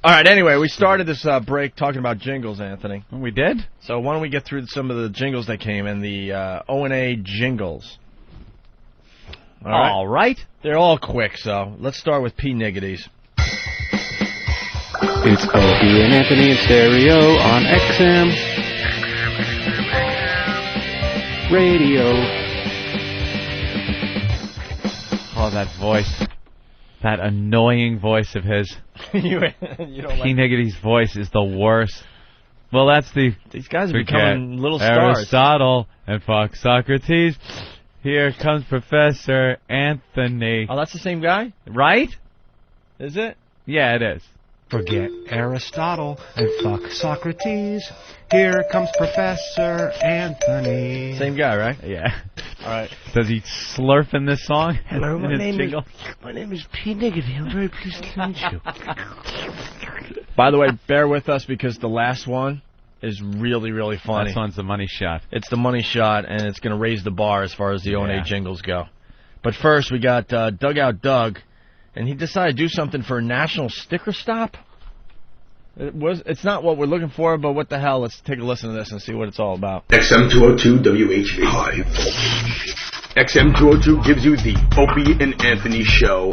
All right, anyway, we started this break talking about jingles, Anthony. We did? So why don't we get through some of the jingles that came in, the O&A jingles. All right. They're all quick, so let's start with P. Niggities. It's Opie and Anthony in stereo on XM Radio. Oh, that voice. That annoying voice of his. you don't P. Niggity's voice is the worst. Well, that's these guys are becoming little stars. Aristotle and fuck Socrates. Here comes Professor Anthony. Oh, that's the same guy? Right? Is it? Yeah, it is. Forget Aristotle and fuck Socrates. Here comes Professor Anthony. Same guy, right? Yeah. All right. Does he slurp in this song? Hello, my name is P. Niggity. I'm very pleased to meet you. By the way, bear with us because the last one is really, really funny. This one's the money shot. It's the money shot, and it's going to raise the bar as far as the O&A jingles go. But first, we got Dugout Doug, and he decided to do something for a national sticker stop. It's not what we're looking for, but what the hell? Let's take a listen to this and see what it's all about. XM202 WHV. Hi. XM202 gives you the Opie and Anthony Show.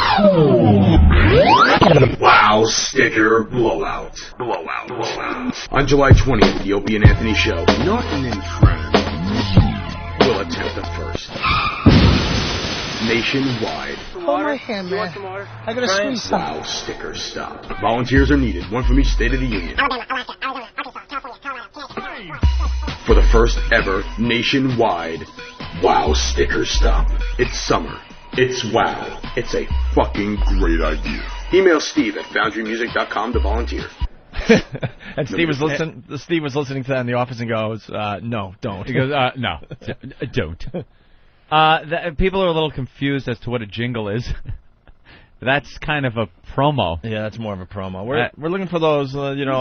Wow, sticker blowout. Blowout. On July 20th, the Opie and Anthony Show, Norton and Friends, will attempt the first. Nationwide. Hold my hand, man. I gotta squeeze some. Wow, sticker stop. Volunteers are needed, one from each state of the union. For the first ever nationwide Wow sticker stop. It's summer. It's wow. It's a fucking great idea. Email Steve at foundrymusic.com to volunteer. And Steve was listening to that in the office and goes, no, don't. He goes, no, don't. People are a little confused as to what a jingle is. That's kind of a promo. Yeah, that's more of a promo. We're looking for those,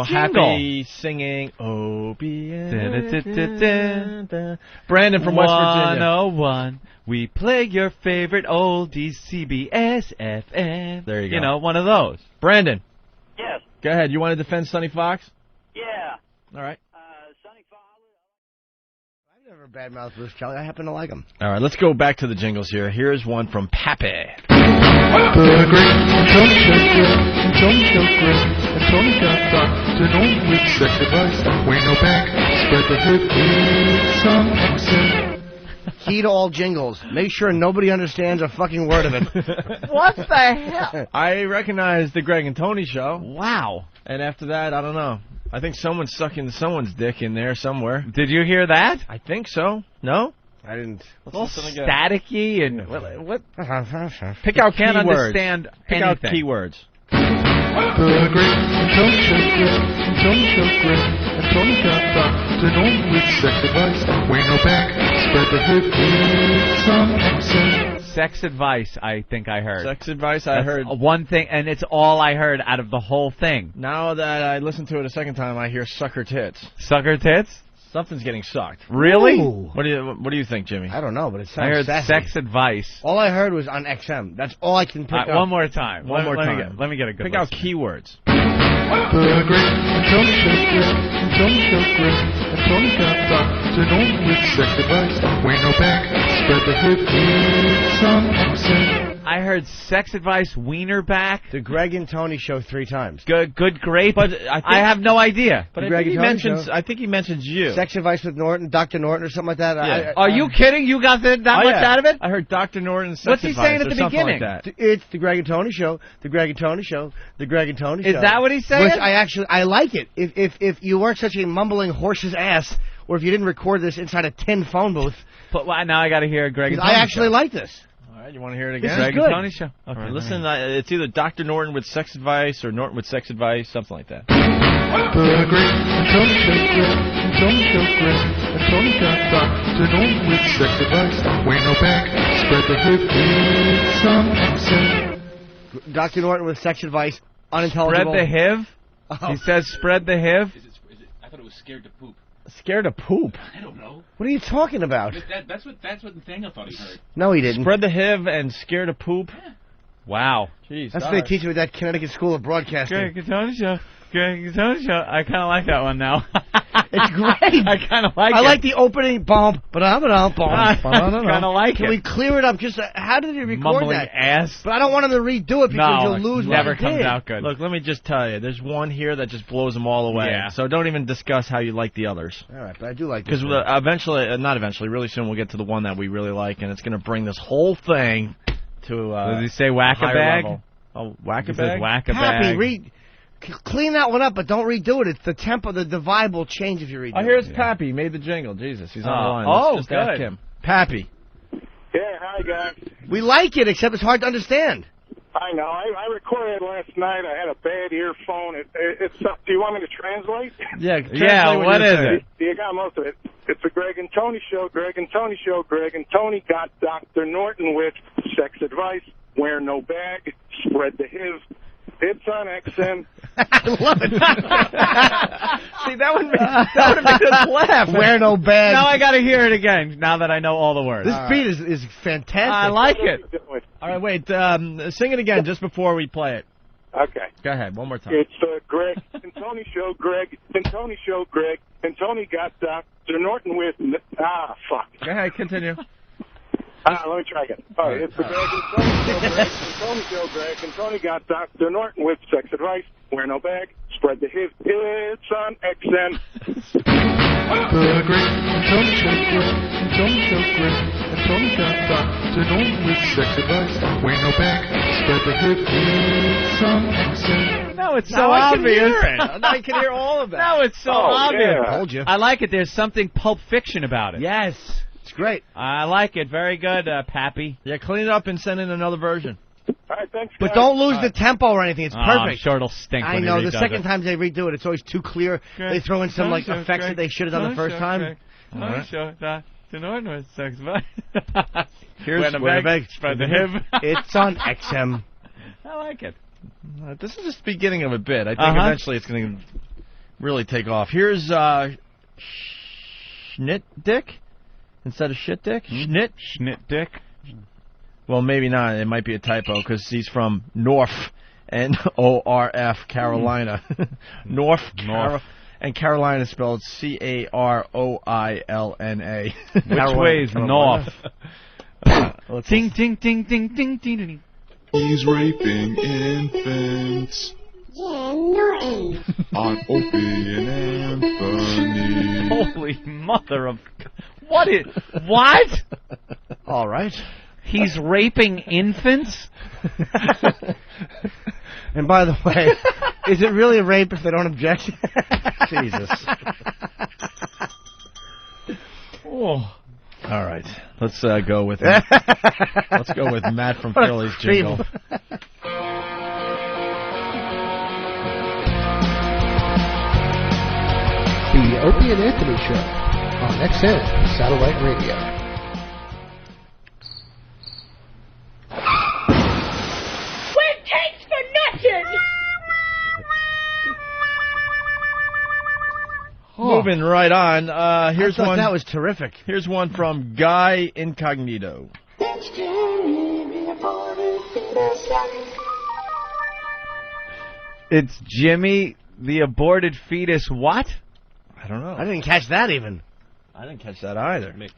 happy singing. Opie Anthony. Brandon from West Virginia. 101. We play your favorite oldies, CBS FM. There you go. You know, one of those. Brandon. Yes. Go ahead. You want to defend Sonny Fox? Yeah. All right. Sonny Fox. I've never badmouthed Bruce Kelly. I happen to like him. All right, let's go back to the jingles here. Here's one from Pepe. The great Tony got Dr. Norton with sex advice. Way no back, spread the hood with some accent. Key to all jingles. Make sure nobody understands a fucking word of it. What the hell? I recognize the Greg and Tony show. Wow. And after that, I don't know. I think someone's sucking someone's dick in there somewhere. Did you hear that? I think so. No? I didn't. All staticky and what? Pick out Can't keywords. understand Pick out anything. keywords. The great Tony got Dr. Norton with sex advice. Way no back, spread the hood with some accent. Sex advice, I think I heard. Sex advice, I That's heard. one thing, and it's all I heard out of the whole thing. Now that I listened to it a second time, I hear sucker tits. Sucker tits? Something's getting sucked. Really? Ooh. What do you think, Jimmy? I don't know, but it I sounds heard sassy. sex advice. All I heard was on XM. That's all I can pick up. One more time. One more time. Let me get a good Pick out listen. keywords. The great Tony got Dr. Norton with sex advice. Way no back, spread the hood with some accent. I heard sex advice, wiener back. The Greg and Tony show 3 times. Good grape. But I have no idea. But Greg and Tony show. I think he mentions you. Sex advice with Norton, Dr. Norton, or something like that. Yeah. Are you kidding? You got that much out of it? I heard Dr. Norton's sex What's he advice saying at or the something beginning? Like that. It's the Greg and Tony show. The Greg and Tony show. The Greg and Tony show. Is that what he's saying? Which I like it. If you weren't such a mumbling horse's ass, or if you didn't record this inside a tin phone booth, But now I got to hear Greg and I Tony actually show. like this. All right, you want to hear it This again? is Greg good. and Tony show. Okay, All right, listen, it's either Dr. Norton with sex advice or Norton with sex advice, something like that. The great Tony got Dr. Norton with sex advice. Way no back, spread the hood with some accent. Dr. Norton with sex advice, unintelligible. Spread the HIV? Oh. He says spread the HIV? I thought it was scared to poop. Scared of poop. I don't know. What are you talking about? That's what Nathaniel thought he heard. No, he didn't. Spread the HIV and scared of poop. Wow. Jeez. That's all what they right. teach you at that Connecticut School of Broadcasting. Greg and Tony show. Greg and Tony show. I kind of like that one now. It's great. I kind of like it. I like the opening bomb, I kind of like Can it. we clear it up? Just how did he record Mumbling that? ass. But I don't want him to redo it because No, you'll it lose never what he comes did. out good. Look, let me just tell you. There's one here that just blows them all away. Yeah. So don't even discuss how you like the others. All right, but I do like this. Because eventually, really soon we'll get to the one that we really like, and it's going to bring this whole thing to Does he say a whack a higher bag? level. Oh, He whack a says bag? whack a Happy, bag. clean that one up, but don't redo it. It's the tempo, the vibe will change if you redo Oh, here's it. Pappy. He made the jingle. Jesus, he's on Oh. the line. Oh, Let's just ask good. him. Pappy. Yeah, hi, guys. We like it, except it's hard to understand. I know. I recorded last night. I had a bad earphone. It's. Do you want me to translate? Yeah, What is it? You got most of it. It's the Greg and Tony show. Greg and Tony show. Greg and Tony got Dr. Norton with sex advice. Wear no bag. Spread the his. It's on XM. I love it. See, that would have made us laugh. Wear no bag. Now I got to hear it again. Now that I know all the words. This beat is fantastic. I like it. All right, wait. Sing it again just before we play it. Okay. Go ahead, one more time. It's the Greg and Tony show. Greg and Tony show. Greg and Tony got Dr. Norton with. Fuck. Go ahead, continue. Let me try again. All right, it's the Greg and Tony show. Greg and Tony show. Greg and Tony got Dr. Norton with sex advice. Wear no bag. Spread the his. It's on XM. The Greg and Tony show, Greg and Tony show, Greg and Tony got Dr. Norton with sex advice. Wear no bag. Spread the hip. It's on XM. No, it's so Now I can obvious. hear it. Now I can hear all of that. No, it's so obvious. yeah. Told you. I like it. There's something Pulp Fiction about it. Yes. It's great. I like it. Very good, Pappy. Yeah, clean it up and send in another version. All right, thanks, But guys. don't lose the tempo or anything. It's I'm perfect. sure it'll stink I when know. he The redoes second it. time they redo it, it's always too clear. They throw in some like effects that they should have done the first time. All right. Here's Wear no bag. Spread the hip. It's on XM. I like it. This is just the beginning of a bit. I think Uh-huh. eventually it's going to really take off. Here's Schnit Dick instead of Shit Dick. Schnit. Schnit dick. Well, maybe not. It might be a typo because he's from North, N-O-R-F, Carolina. North. And Carolina is spelled C-A-R-O-I-L-N-A. Which way is north? Ting, ting, ting, ting, ting, ting, ting. He's raping infants. On Opie and Anthony. Holy mother of... What? All right. He's raping infants? And by the way, is it really a rape if they don't object? Jesus. Oh. All right. Let's go with let's go with Matt from Philly's jingle. The Opie and Anthony Show on XM Satellite Radio. When takes for nothing! Moving right on. Here's I thought one. that was terrific. Here's one from Guy Incognito. It's Jimmy, the aborted fetus, what? I don't know. I didn't catch that even. I didn't catch that either. Mick.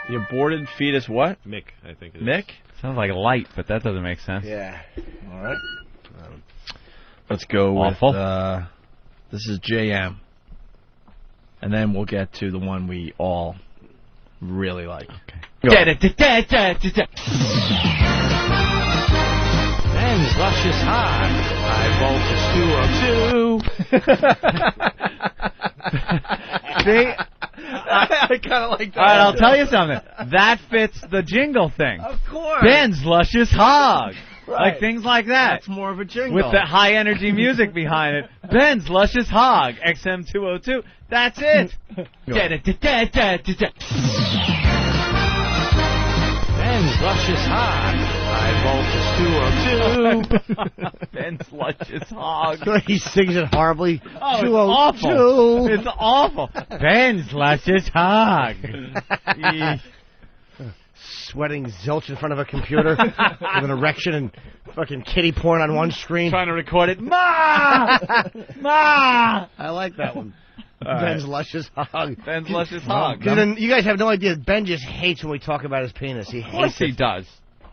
The aborted fetus what? Mick, I think it is. Mick? Sounds like light, but that doesn't make sense. Yeah. All right. Let's go Awful. with, this is JM. And then we'll get to the one we all really like. Okay. Ben's luscious high. High voltage 202. See? I kind of like that. All right, I'll tell you something. That fits the jingle thing. Of course. Ben's luscious hog. Right. Like things like that. That's more of a jingle. With the high energy music behind it. Ben's luscious hog. XM202. That's it. Ben's luscious high. High Ben's luscious hog. He sings it horribly. Oh, it's awful. It's awful. Ben's luscious hog. Sweating zilch in front of a computer with an erection and fucking kitty porn on one screen. Trying to record it. Ma! Ma! I like that one. Ben's luscious hog. Ben's luscious hog. Because then you guys have no idea. Ben just hates when we talk about his penis. He Of course hates it. he does.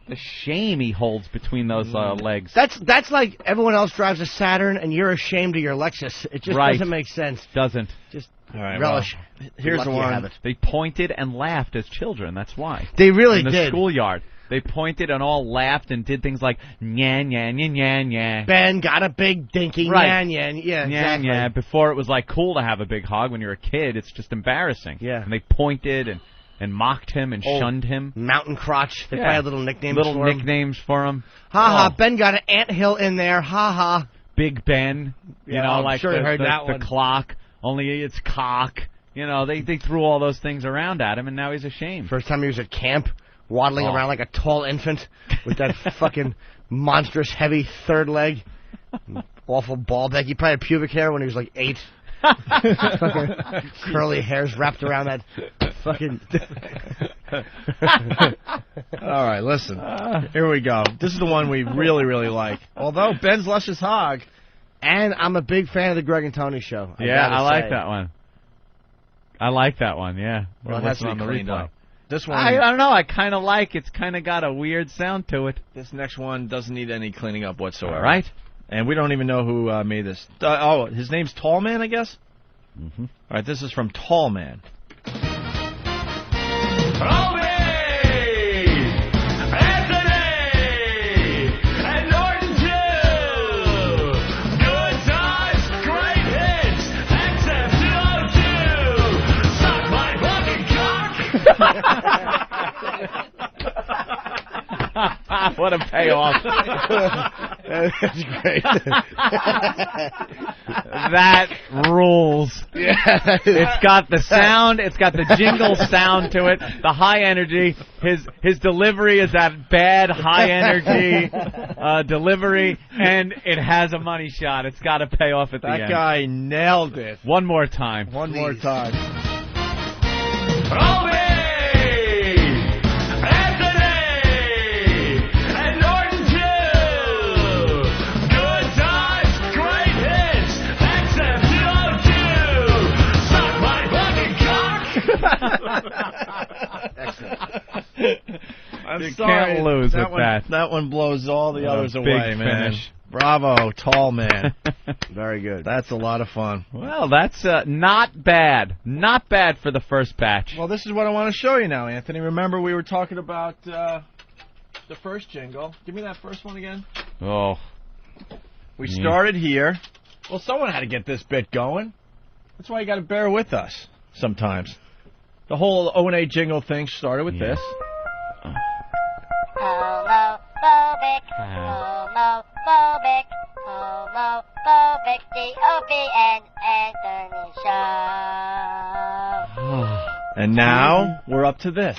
The shame he holds between those legs. That's like everyone else drives a Saturn and you're ashamed of your Lexus. It just doesn't make sense. Doesn't. Just All right, relish. Well, here's the one. They pointed and laughed as children. That's why. They really in the did. schoolyard. They pointed and all laughed and did things like nya nya nya nya nya. Ben got a big dinky Right. nya nya. Yeah, Nya exactly. nya. Before it was like cool to have a big hog. When you're a kid, it's just embarrassing. Yeah. And they pointed and mocked him and shunned him. Mountain crotch. They probably had little nicknames Little for him. nicknames for him. Ha ha. Ben got an anthill in there. Ha ha. Big Ben. You Yeah, know, I'm like sure you heard that the one. clock. Only it's cock. You know, they threw all those things around at him, and now he's ashamed. First time he was at camp, waddling around like a tall infant with that fucking monstrous heavy third leg. Awful ball back. He probably had pubic hair when he was like 8. Fucking curly hairs wrapped around that fucking... All right, listen. Here we go. This is the one we really, really like. Although Ben's luscious hog. And I'm a big fan of the Greg and Tony show. I like that one. I like that one, yeah. Well, it has to be cleaned up. This one, I don't know. I kind of like it's kind of got a weird sound to it. This next one doesn't need any cleaning up whatsoever. All right. And we don't even know who made this. His name's Tall Man, I guess? Mm-hmm. All right, this is from Tall Man. What a payoff. That's great. That rules. Yeah. It's got the sound. It's got the jingle sound to it. The high energy. His delivery is that bad high energy delivery, and it has a money shot. It's got to pay off at the end. That guy nailed it. One more time. One more time. I'm you sorry. Can't lose that with one, that. That one blows all the others big away, man. finish. Bravo, Tall Man. Very good. That's a lot of fun. Well, that's not bad. Not bad for the first batch. Well, this is what I want to show you now, Anthony. Remember we were talking about the first jingle. Give me that first one again. Oh. We started here. Well, someone had to get this bit going. That's why you got to bear with us sometimes. The whole O&A jingle thing started with this. Homophobic, homophobic, homophobic, the Opie Anthony show. And now we're up to this.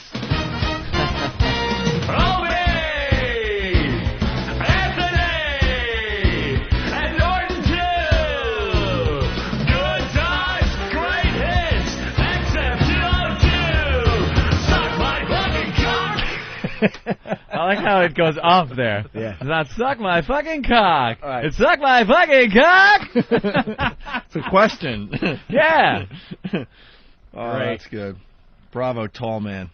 I like how it goes off there. Yeah. It's not suck my fucking cock. Right. It's suck my fucking cock. It's a question. Yeah. Oh, that's good. Bravo, Tall Man.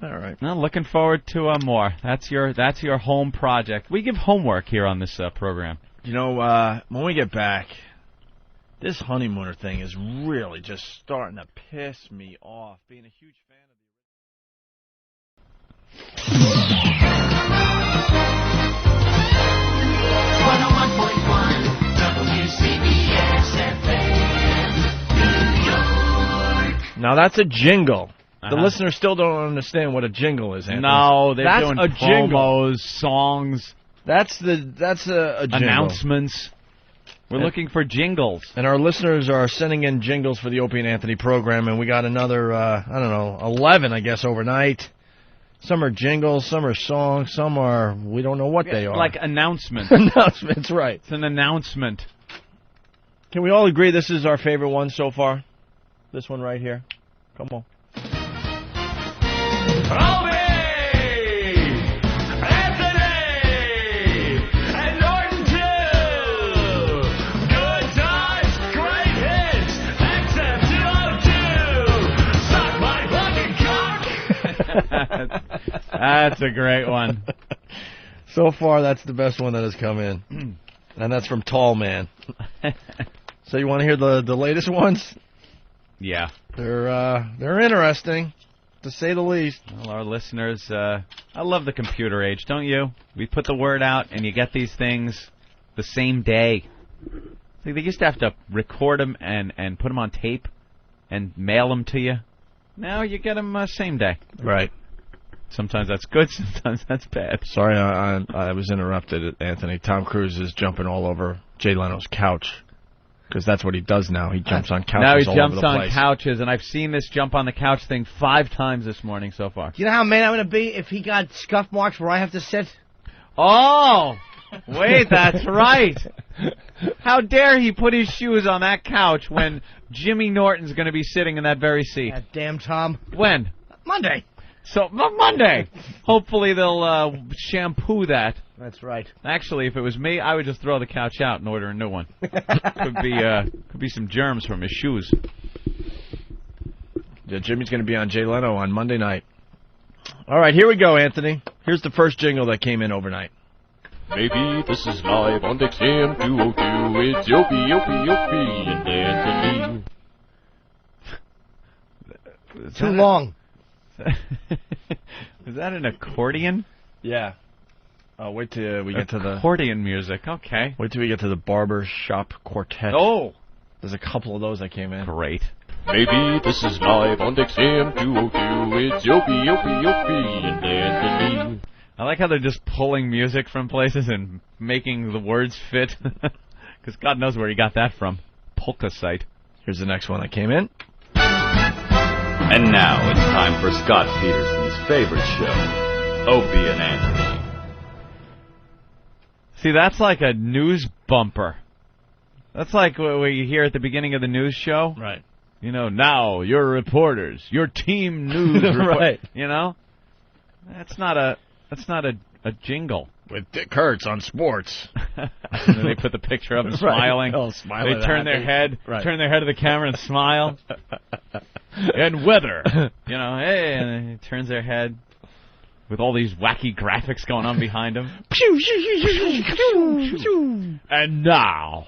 All right. Well, looking forward to more. That's your home project. We give homework here on this program. You know, when we get back, this honeymooner thing is really just starting to piss me off. Being a huge fan of 101.1 WCBS FM, New York. Now that's a jingle. The Uh-huh. listeners still don't understand what a jingle is, Anthony. No, they're that's doing a jingle. promos, songs, That's a jingle. announcements. We're looking for jingles. And our listeners are sending in jingles for the Opie and Anthony program, and we got another, 11, I guess, overnight. Some are jingles, some are songs, some are, we don't know what they are. Like announcements. Announcements, right. It's an announcement. Can we all agree this is our favorite one so far? This one right here. Come on. Opie Anthony and Norton too. Good times, great hits. XM 202. Suck my fucking cock. That's a great one. So far, that's the best one that has come in. And that's from Tall Man. So you want to hear the latest ones? Yeah. They're interesting, to say the least. Well, our listeners, I love the computer age, don't you? We put the word out, and you get these things the same day. See, they used to have to record them and put them on tape and mail them to you. Now you get them same day. Right. Sometimes that's good, sometimes that's bad. Sorry, I was interrupted, Anthony. Tom Cruise is jumping all over Jay Leno's couch. Because that's what he does now. He jumps on couches now he all jumps over the on place. couches, and I've seen this jump on the couch thing 5 times this morning so far. Do you know how mad I'm going to be if he got scuff marks where I have to sit? Oh! Wait, that's right. How dare he put his shoes on that couch when Jimmy Norton's going to be sitting in that very seat? That damn Tom. When? Monday. So, Monday. Hopefully they'll shampoo that. That's right. Actually, if it was me, I would just throw the couch out and order a new one. Could be some germs from his shoes. Yeah, Jimmy's going to be on Jay Leno on Monday night. All right, here we go, Anthony. Here's the first jingle that came in overnight. Maybe this is live on XM 202. It's Opie and Anthony. Too long. Is that an accordion? Yeah. Oh, wait till we get to the accordion music. Okay. Wait till we get to the Barber Shop Quartet. Oh, there's a couple of those that came in. Great. Maybe this is live on XM 202. It's Opie and Anthony. I like how they're just pulling music from places and making the words fit. Because God knows where he got that from. Polka site. Here's the next one that came in. And now it's time for Scott Peterson's favorite show, Opie and Anthony. See, that's like a news bumper. That's like what you hear at the beginning of the news show. Right. You know, now your reporters, your team news report. Right. You know? That's not a jingle. With Dick Hertz on sports. And then they put the picture up and smiling. Oh, smiling. They turn their head to the camera and smile. And weather. You know, hey, and he turns their head with all these wacky graphics going on behind him. And now.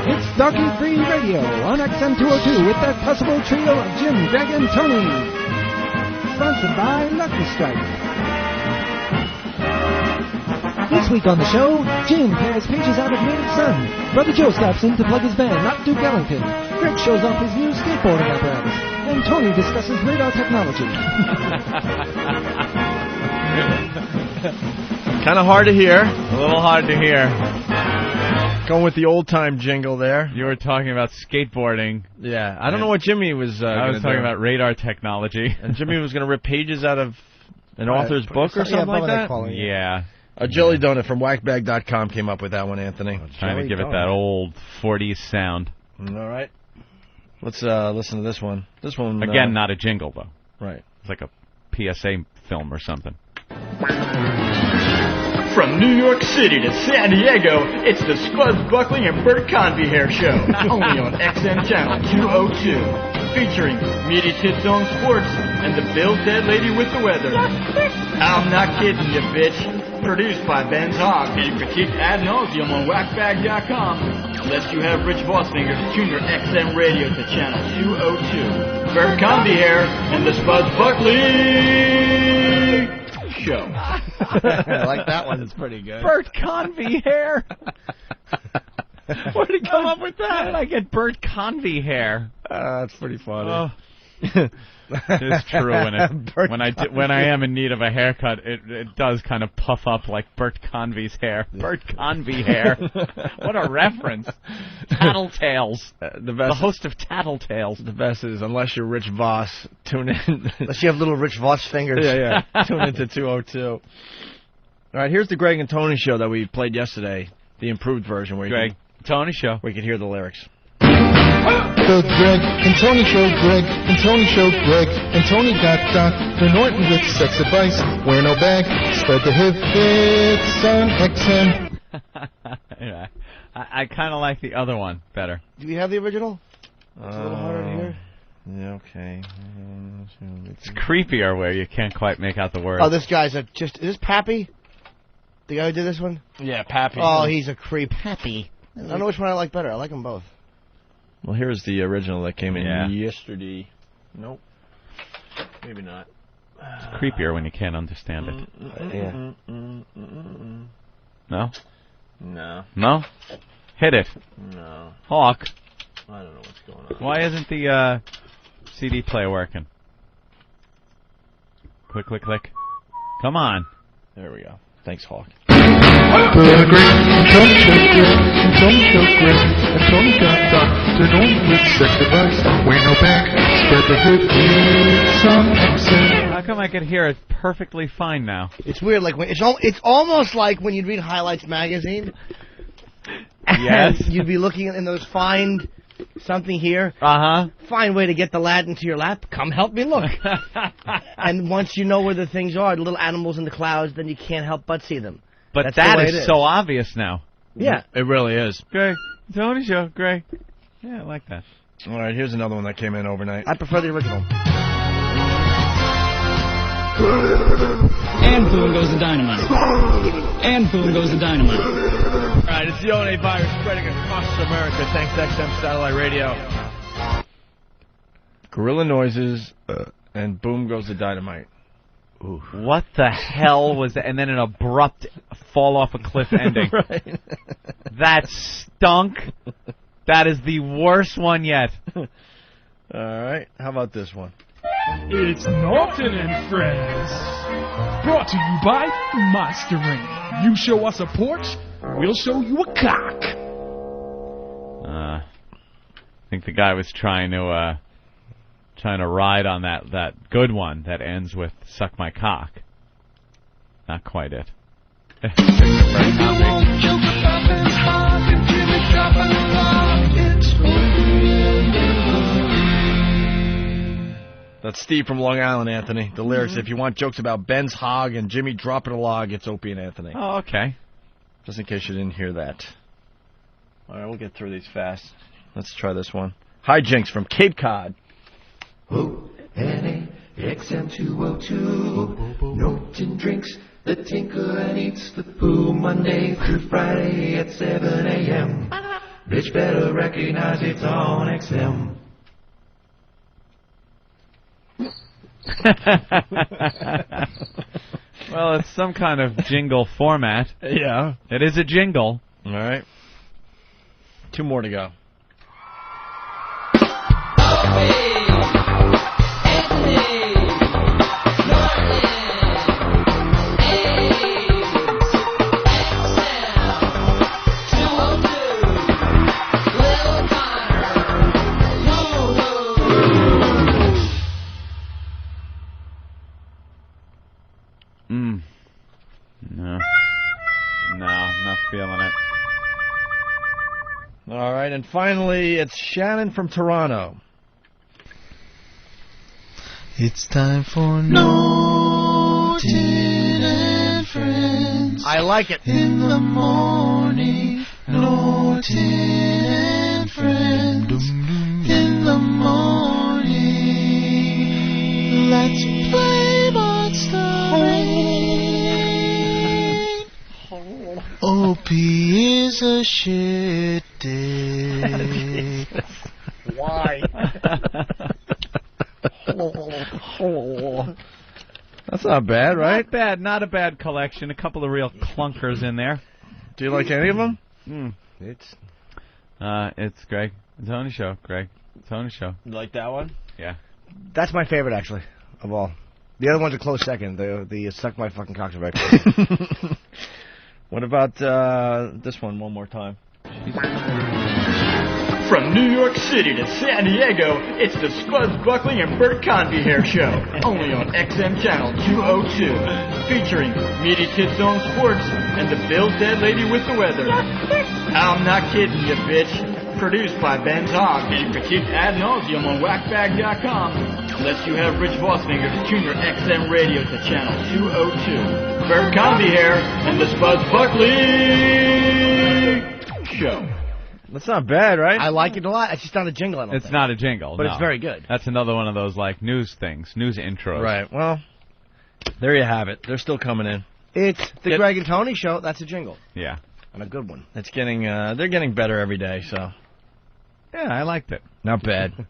It's Darky Free Radio on XM 202 with the possible trio of Jim, Greg, and Tony. Sponsored by Lucky Strike. This week on the show, Jim pairs pages out of Native Son. Brother Joe stops in to plug his band, Not Duke Ellington. Greg shows off his new skateboarding apparatus. And Tony discusses radar technology. Kind of hard to hear. A little hard to hear. Going with the old-time jingle there. You were talking about skateboarding. Yeah, I don't know what Jimmy was I was talking about radar technology. And Jimmy was going to rip pages out of an author's book or something like that? Yeah. A jelly donut from whackbag.com came up with that one, Anthony. Trying to give it that old 40s sound. All right. Let's listen to this one. This one... Again, not a jingle, though. Right. It's like a PSA film or something. From New York City to San Diego, it's the Spuds Buckley and Bert Convy Hair Show, only on XM Channel 202, featuring Media Tits on Sports and the Bill Dead Lady with the Weather. I'm not kidding you, bitch. Produced by Ben's Hog, and critiqued ad nauseum on whackbag.com, unless you have Rich Vossinger to tune your XM radio to Channel 202. Bert Convy Hair and the Spuds Buckley Show. I like that one. It's pretty good. Bert Convy Hair. Where did he come up with that? How did I get Bert Convy Hair? That's pretty funny. It's true when I am in need of a haircut, it does kind of puff up like Bert Convey's hair. Bert Convey hair. What a reference. Tattletales. The host of Tattletales. The best is, unless you're Rich Voss, tune in. Unless you have little Rich Voss fingers. Yeah. Tune into 202. All right, here's the Greg and Tony show that we played yesterday, the improved version. Where Tony show. We could hear the lyrics. The Greg and Tony Show, Greg and Tony Show, Greg and Tony got Dr. Norton with sex advice. Wear no bag, spread the hip, it's on XM. Yeah, I kind of like the other one better. Do we have the original? It's a little harder to hear. Yeah, okay. It's creepier where you can't quite make out the words. Oh, this guy's is this Pepe? The guy who did this one? Yeah, Pepe. Oh, he's a creep. Pepe. I don't know which one I like better. I like them both. Well, here's the original that came in yesterday. Nope. Maybe not. It's creepier when you can't understand it. Yeah. No? No. No? Hit it. No. Hawk. I don't know what's going on. Why isn't the CD player working? Click, click, click. Come on. There we go. Thanks, Hawk. The Greg and Tony Show, Greg and Tony Show, Greg and Tony got Dr. Norton with sex advice. Wear no bag, spread the hip, it's on XM. How come I can hear it perfectly fine now? It's weird. Like it's almost like when you'd read Highlights magazine. Yes. And you'd be looking in those find something here. Uh-huh. Find way to get the lad into your lap. Come help me look. And once you know where the things are, the little animals in the clouds, then you can't help but see them. But That's that the way is it is. so obvious now. Yeah. It really is. Greg, Tony Show, Greg. Yeah, I like that. All right, here's another one that came in overnight. I prefer the original. And boom goes the dynamite. And boom goes the dynamite. All right, it's the ONA virus spreading across America thanks to XM Satellite Radio. Gorilla noises, and boom goes the dynamite. Ooh. What the hell was that? And then an abrupt fall off a cliff ending. Right. That stunk. That is the worst one yet. All right, how about this one? It's Norton and Friends. Brought to you by Mastering. You show us a porch, we'll show you a cock. I think the guy was trying to ride on that good one that ends with "suck my cock." Not quite it. That's Steve from Long Island, Anthony. The lyrics, if you want jokes about Ben's hog and Jimmy dropping a log, it's Opie and Anthony. Oh, okay. Just in case you didn't hear that. All right, we'll get through these fast. Let's try this one. Hijinks from Cape Cod. O-N-A, XM202. Norton drinks the tinker and eats the poo Monday through Friday at 7 a.m. Bitch better recognize it's on XM. Well, it's some kind of jingle format. Yeah. It is a jingle. All right. 2 more to go. No, I'm not feeling it. All right, and finally, it's Shannon from Toronto. It's time for Norton and Friends. I like it. In the morning, Norton and Friends. In the morning, let's play Monster Rain. Opie is a shit day. Why? That's not bad, right? Not bad. Not a bad collection. A couple of real clunkers in there. Do you like any of them? It's Greg. Tony Show. Greg. Tony Show. You like that one? Yeah. That's my favorite, actually, of all. The other one's a close second. The Suck My Fucking Cocks are very close. What about this one more time? From New York City to San Diego, it's the Spuds Buckley and Bert Convy Hair Show, only on XM Channel 202, featuring Meaty Kid Zone Sports and the Bill's Dead Lady with the Weather. I'm not kidding you, bitch. Produced by Ben Hogg and critiqued ad nauseum on whackbag.com. Unless you have Rich Vossfinger to tune your XM radio to Channel 202. Bert Convy Hair and the Spuds Buckley Show. That's not bad, right? I like it a lot. It's just not a jingle, I don't It's think. not a jingle, But no. it's very good. That's another one of those like news things, news intros. Right. Well, there you have it. They're still coming in. It's the Greg and Tony Show. That's a jingle. Yeah. And a good one. It's getting. They're getting better every day. So. Yeah, I liked it. Not bad.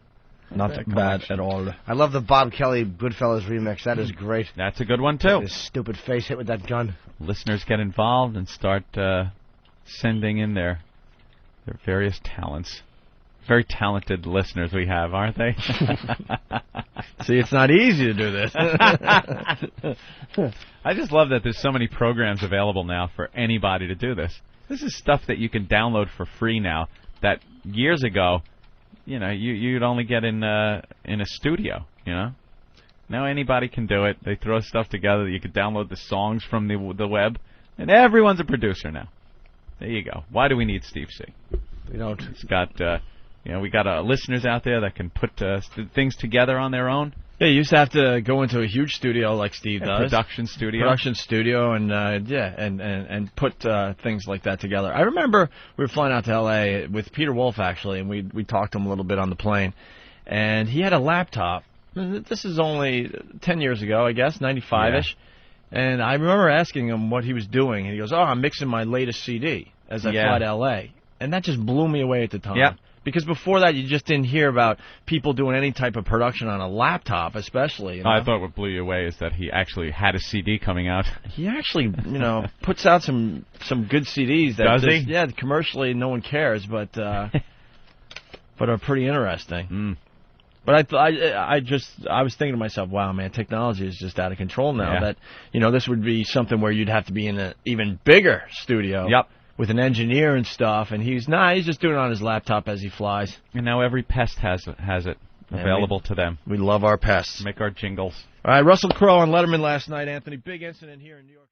Not bad at all. I love the Bob Kelly Goodfellas remix. That is great. That's a good one, too. His stupid face hit with that gun. Listeners get involved and start sending in their various talents. Very talented listeners we have, aren't they? See, it's not easy to do this. I just love that there's so many programs available now for anybody to do this. This is stuff that you can download for free now that years ago, you know, you'd only get in a studio, you know? Now anybody can do it. They throw stuff together. You can download the songs from the web, and everyone's a producer now. There you go. Why do we need Steve C? We don't. It's got, we got listeners out there that can put things together on their own. Yeah, you used to have to go into a huge studio like Steve does. Production studio, and and put things like that together. I remember we were flying out to L.A. with Peter Wolf, actually, and we talked to him a little bit on the plane. And he had a laptop. This is only 10 years ago, I guess, 95-ish. Yeah. And I remember asking him what he was doing, and he goes, I'm mixing my latest CD as I fly to L.A. And that just blew me away at the time. Yep. Because before that, you just didn't hear about people doing any type of production on a laptop, especially. You know? I thought what blew you away is that he actually had a CD coming out. He actually, puts out some good CDs. That Does he? Yeah, commercially, no one cares, but are pretty interesting. Mm. But I was thinking to myself, wow, man, technology is just out of control now. Yeah. That this would be something where you'd have to be in an even bigger studio. Yep. With an engineer and stuff, and he's just doing it on his laptop as he flies. And now every pest has it available to them. We love our pests. Make our jingles. All right, Russell Crowe on Letterman last night, Anthony. Big incident here in New York.